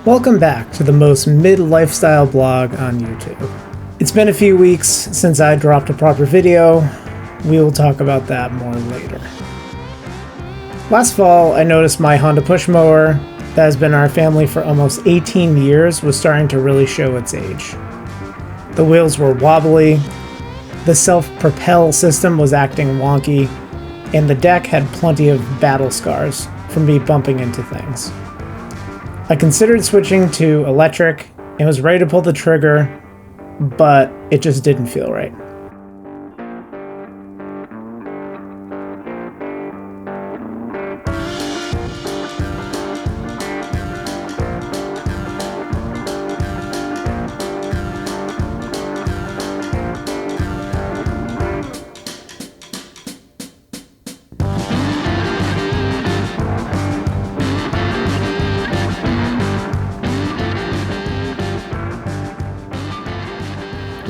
Welcome back to the most mid-lifestyle blog on YouTube. It's been a few weeks since I dropped a proper video. We will talk about that more later. Last fall, I noticed my Honda push mower that has been in our family for almost 18 years was starting to really show its age. The wheels were wobbly, the self-propel system was acting wonky, and the deck had plenty of battle scars from me bumping into things. I considered switching to electric and was ready to pull the trigger, but it just didn't feel right.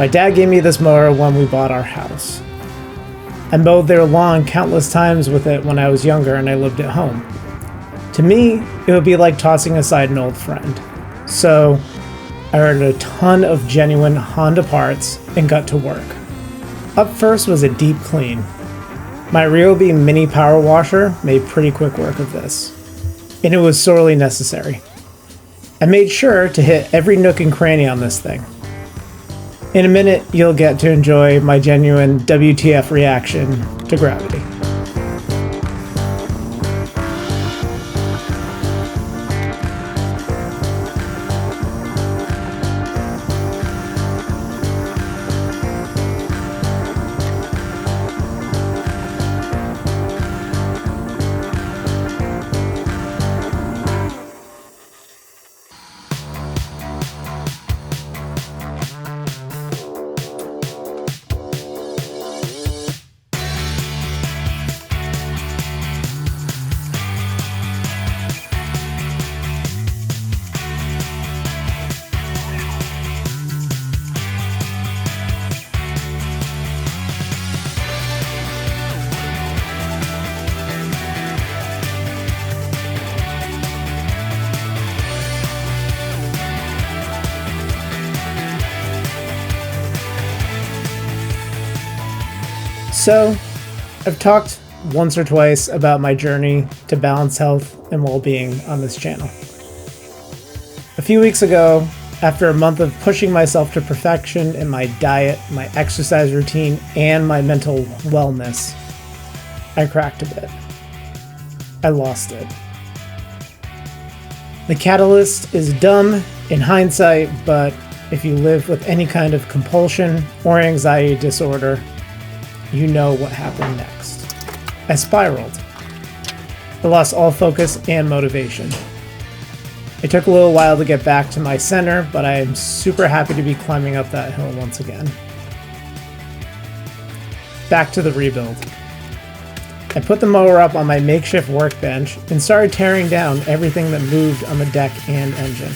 My dad gave me this mower when we bought our house. I mowed their lawn countless times with it when I was younger and I lived at home. To me, it would be like tossing aside an old friend. So I ordered a ton of genuine Honda parts and got to work. Up first was a deep clean. My Ryobi mini power washer made pretty quick work of this, and it was sorely necessary. I made sure to hit every nook and cranny on this thing. In a minute, you'll get to enjoy my genuine WTF reaction to gravity. So, I've talked once or twice about my journey to balance health and well-being on this channel. A few weeks ago, after a month of pushing myself to perfection in my diet, my exercise routine, and my mental wellness, I cracked a bit. I lost it. The catalyst is dumb in hindsight, but if you live with any kind of compulsion or anxiety disorder, you know what happened next. I spiraled. I lost all focus and motivation. It took a little while to get back to my center, but I am super happy to be climbing up that hill once again. Back to the rebuild. I put the mower up on my makeshift workbench and started tearing down everything that moved on the deck and engine.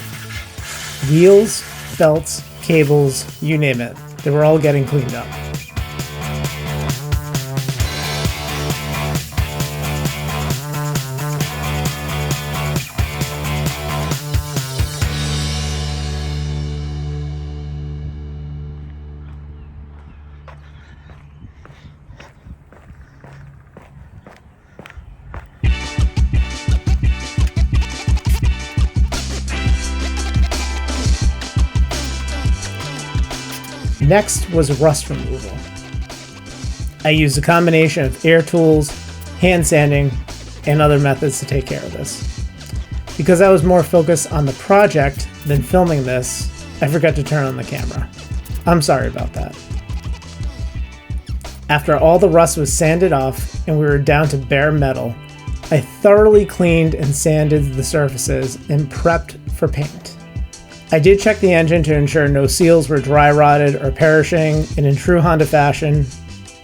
Wheels, belts, cables, you name it. They were all getting cleaned up. Next was rust removal. I used a combination of air tools, hand sanding, and other methods to take care of this. Because I was more focused on the project than filming this, I forgot to turn on the camera. I'm sorry about that. After all the rust was sanded off and we were down to bare metal, I thoroughly cleaned and sanded the surfaces and prepped for paint. I did check the engine to ensure no seals were dry rotted or perishing, and in true Honda fashion,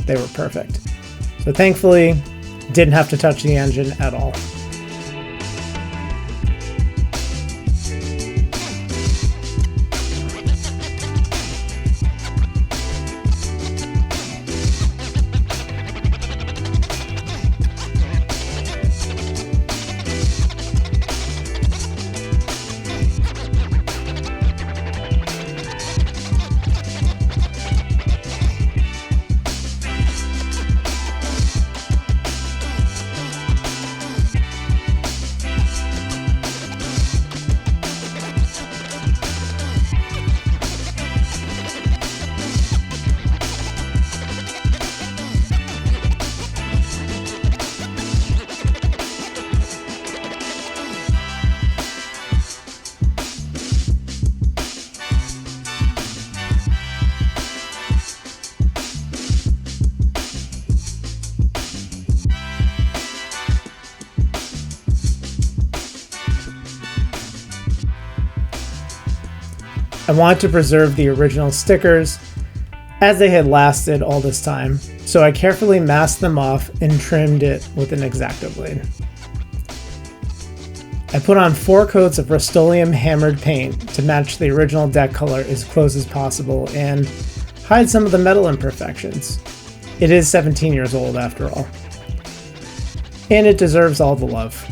they were perfect. So thankfully, didn't have to touch the engine at all. I wanted to preserve the original stickers as they had lasted all this time, so I carefully masked them off and trimmed it with an X-Acto blade. I put on 4 coats of Rust-Oleum hammered paint to match the original deck color as close as possible and hide some of the metal imperfections. It is 17 years old after all. And it deserves all the love.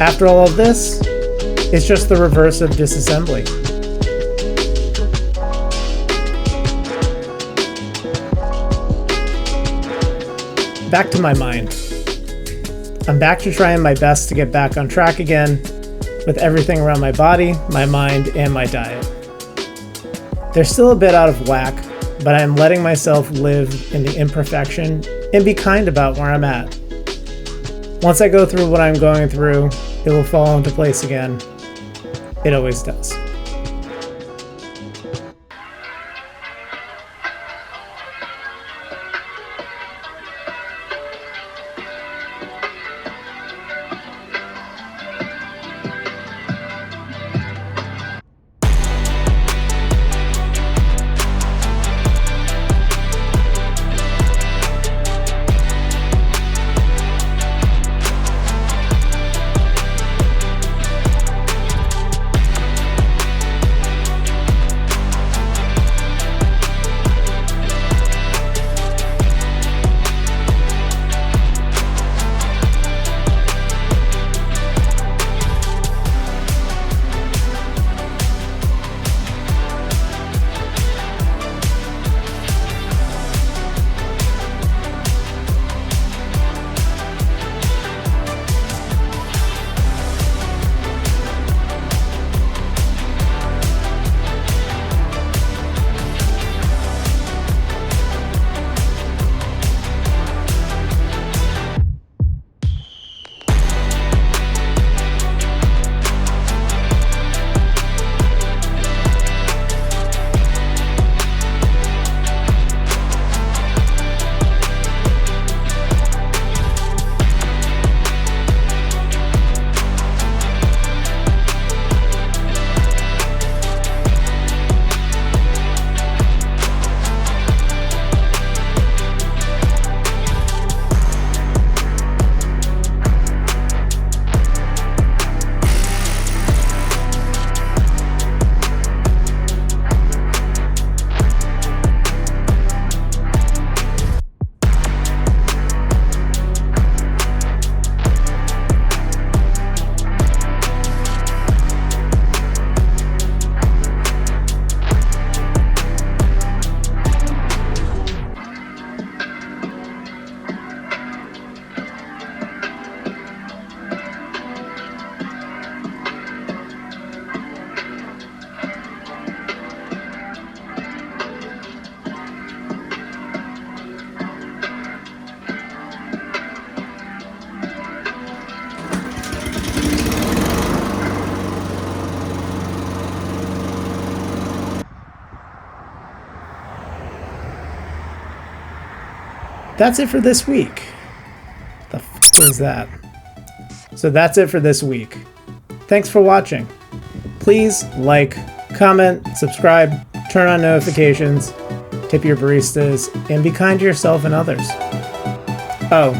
After all of this, it's just the reverse of disassembly. Back to my mind. I'm back to trying my best to get back on track again with everything around my body, my mind, and my diet. They're still a bit out of whack, but I'm letting myself live in the imperfection and be kind about where I'm at. Once I go through what I'm going through, it will fall into place again. It always does. that's it for this week. The f was that? So that's it for this week. Thanks for watching. Please like, comment, subscribe, turn on notifications, tip your baristas, and be kind to yourself and others. Oh,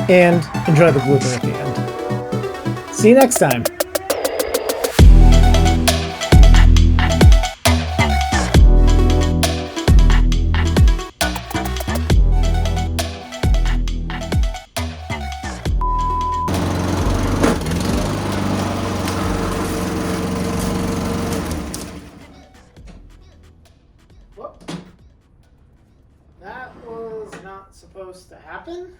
and enjoy the blooper at the end. See you next time. That was not supposed to happen.